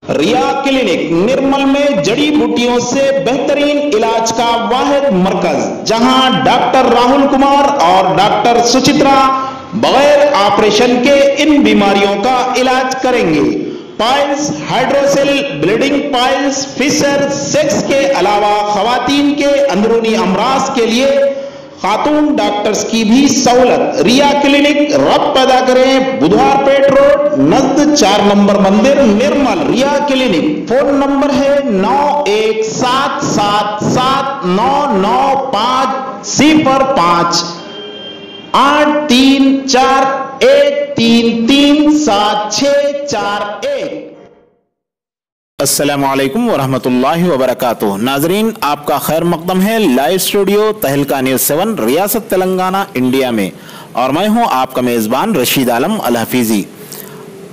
रिया clinic निर्मल में जड़ी बूटियों से बेहतरीन इलाज का वाहिद मरकज, जहां डॉक्टर राहुल कुमार और डॉक्टर सुचित्रा बगैर ऑपरेशन के इन बीमारियों का इलाज करेंगे। Piles, hydrocele, bleeding piles, fissure, sex के अलावा खवातीन के अंदरूनी अमराज के लिए खातून डॉक्टर्स की भी सहूलत। रिया क्लिनिक रब पैदा करें, बुधवारपेट रोड नजद 4 नंबर मंदिर निर्मल। रिया क्लिनिक फोन नंबर है 9177799505 8341337641। अस्सलामुअलैकुम वरहमतुल्लाहि वबरकातुह। नाजरीन, आपका खैर मकदम है लाइव स्टूडियो तहलका न्यूज़ 7 रियासत तेलंगाना इंडिया में, और मैं हूं आपका मेज़बान रशीद आलम अल हफीज़ी।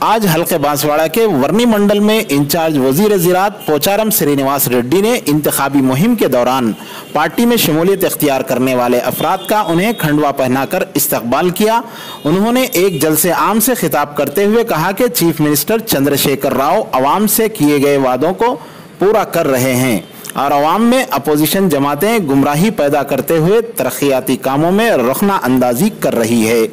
आज हल्के बांसवाड़ा के वर्नी मंडल में इंचार्ज वजीर ज़राअत पोचारम श्रीनिवास रेड्डी ने इंतखाबी मुहिम के दौरान पार्टी में शमूलियत इख्तियार करने वाले अफराद का उन्हें खंडवा पहनाकर इस्तकबाल किया। उन्होंने एक जलसे आम से खिताब करते हुए कहा कि चीफ मिनिस्टर चंद्रशेखर राव अवाम से किए गए वादों को पूरा कर रहे हैं और अवाम में अपोजिशन जमातें गुमराही पैदा करते हुए तरक्याती कामों में रखना अंदाजी कर रही है।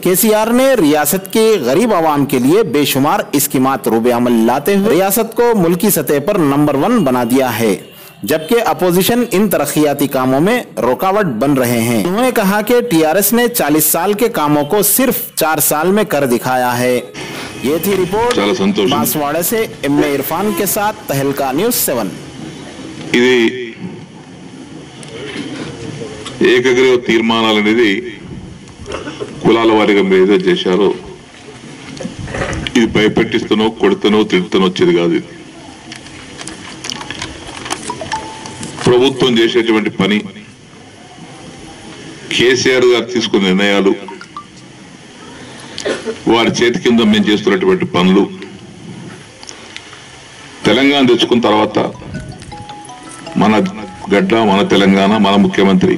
केसीआर ने रियासत के गरीब आवाम के लिए बेशुमार स्कीमात रूबे अमल लाते हुए रियासत को मुल्की सतह पर नंबर 1 बना दिया है, जबकि अपोजिशन इन तरक्याती कामों में रुकावट बन रहे हैं। उन्होंने कहा कि टीआरएस ने 40 साल के कामों को सिर्फ 4 साल में कर दिखाया है। ये थी रिपोर्ट बांसवाड़ा से एमए इरफान के साथ तहलका न्यूज़ 7। ఏకగ్రీవ తీర్మానాలు అనేది కులాల వారీగా ఏదో చేశారో ఇది భయపెట్టిస్తనో కొడుతనో తిడుతనో వచ్చేది కాదు. ఇది ప్రభుత్వం చేసేటువంటి పని, కేసీఆర్ గారు తీసుకున్న నిర్ణయాలు, వారి చేతి కింద మేము చేస్తున్నటువంటి పనులు, తెలంగాణ తెచ్చుకున్న తర్వాత మన గడ్డ, మన తెలంగాణ, మన ముఖ్యమంత్రి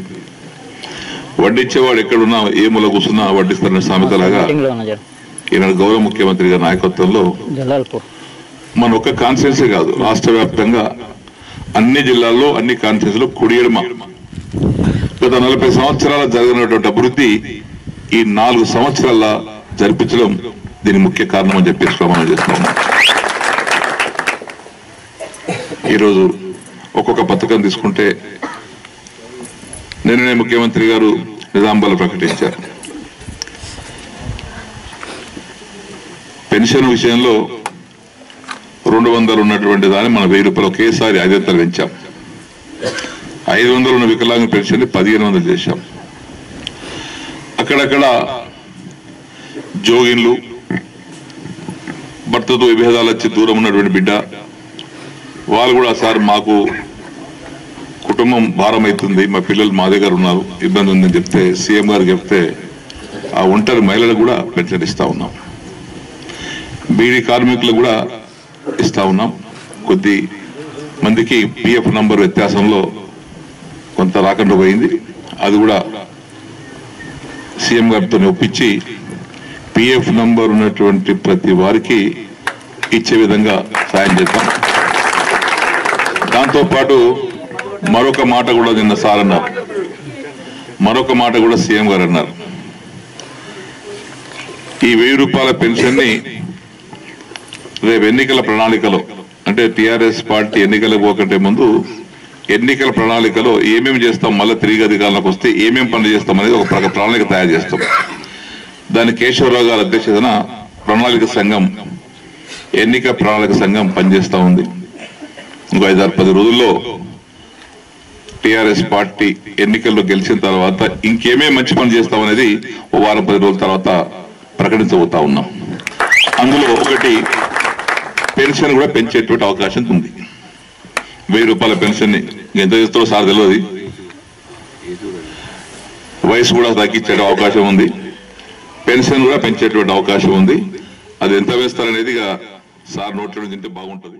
వడ్డించేవాడు ఎక్కడున్నా ఏ మూల కూర్చున్నా వడ్డిస్తున్న సామెతలాగా ఈనాడు గౌరవ ముఖ్యమంత్రి గారి నాయకత్వంలో మన ఒక్క కాన్స్టిట్యున్సీ కాదు, రాష్ట్ర వ్యాప్తంగా అన్ని జిల్లాల్లో అన్ని కాన్స్టిట్యున్సీలో కుడియడమ గత 40 సంవత్సరాల జరిగినటువంటి అభివృద్ధి ఈ 4 సంవత్సరాల జరిపించడం దీని ముఖ్య కారణం అని చెప్పేసి ప్రమాణం చేస్తా ఉన్నాం. ఈరోజు ఒక్కొక్క పథకం తీసుకుంటే నిన్ననే ముఖ్యమంత్రి గారు నిజామాబాద్లో ప్రకటించారు. పెన్షన్ విషయంలో 200 ఉన్నటువంటి దాన్ని మనం 1000 రూపాయలు ఒకేసారి 500 పెంచాం. 500 ఉన్న వికలాంగ పెన్షన్ 1500 చేశాం. అక్కడక్కడ జోగిన్లు, భర్తతో విభేదాలు వచ్చి దూరం ఉన్నటువంటి బిడ్డ వాళ్ళు కూడా సార్ మాకు కుటుంబం భారం అవుతుంది, మా పిల్లలు మా దగ్గర ఉన్నారు, ఇబ్బంది ఉందని చెప్తే సీఎం గారు చెప్తే ఆ ఒంటరి మహిళలకు కూడా పెన్షన్ ఇస్తా ఉన్నాం. బీడీ కార్మికులకు కూడా ఇస్తా ఉన్నాం. కొద్ది మందికి పిఎఫ్ నంబర్ వ్యత్యాసంలో కొంత రాకుండా పోయింది, అది కూడా సీఎం గారితో ఒప్పించి పిఎఫ్ నంబర్ ఉన్నటువంటి ప్రతి వారికి ఇచ్చే విధంగా సాయం చేద్దాం. దాంతోపాటు మరొక మాట కూడా నిన్న సార్ అన్నారు, మరొక మాట కూడా సీఎం గారు అన్నారు. ఈ 1000 రూపాయల పెన్షన్ ని రేపు ఎన్నికల ప్రణాళికలో, అంటే టీఆర్ఎస్ పార్టీ ఎన్నికలకు పోకంటే ముందు ఎన్నికల ప్రణాళికలో ఏమేమి చేస్తాం, మళ్ళీ తిరిగి అధికారంలోకి వస్తే ఏమేమి పనులు చేస్తాం అనేది ఒక ప్రణాళిక తయారు చేస్తాం. దాని కేశవరావు గారి అధ్యక్షతన ప్రణాళిక సంఘం, ఎన్నిక ప్రణాళిక సంఘం పనిచేస్తూ ఉంది. ఇంకో 5-10 రోజుల్లో టీఆర్ఎస్ పార్టీ ఎన్నికల్లో గెలిచిన తర్వాత ఇంకేమేమి మంచి పనులు చేస్తామనేది ఓ 10 రోజుల తర్వాత ప్రకటించబోతా ఉన్నాం. అందులో ఒకటి పెన్షన్ కూడా పెంచేటువంటి అవకాశం ఉంది. 1000 రూపాయల పెన్షన్ ని ఎంత చేస్తారో సార్ తెలియదు, వయసు కూడా తగ్గించే అవకాశం ఉంది, పెన్షన్ కూడా పెంచేటువంటి అవకాశం ఉంది. అది ఎంత వేస్తారనేది సార్ నోట్లో తింటే బాగుంటుంది.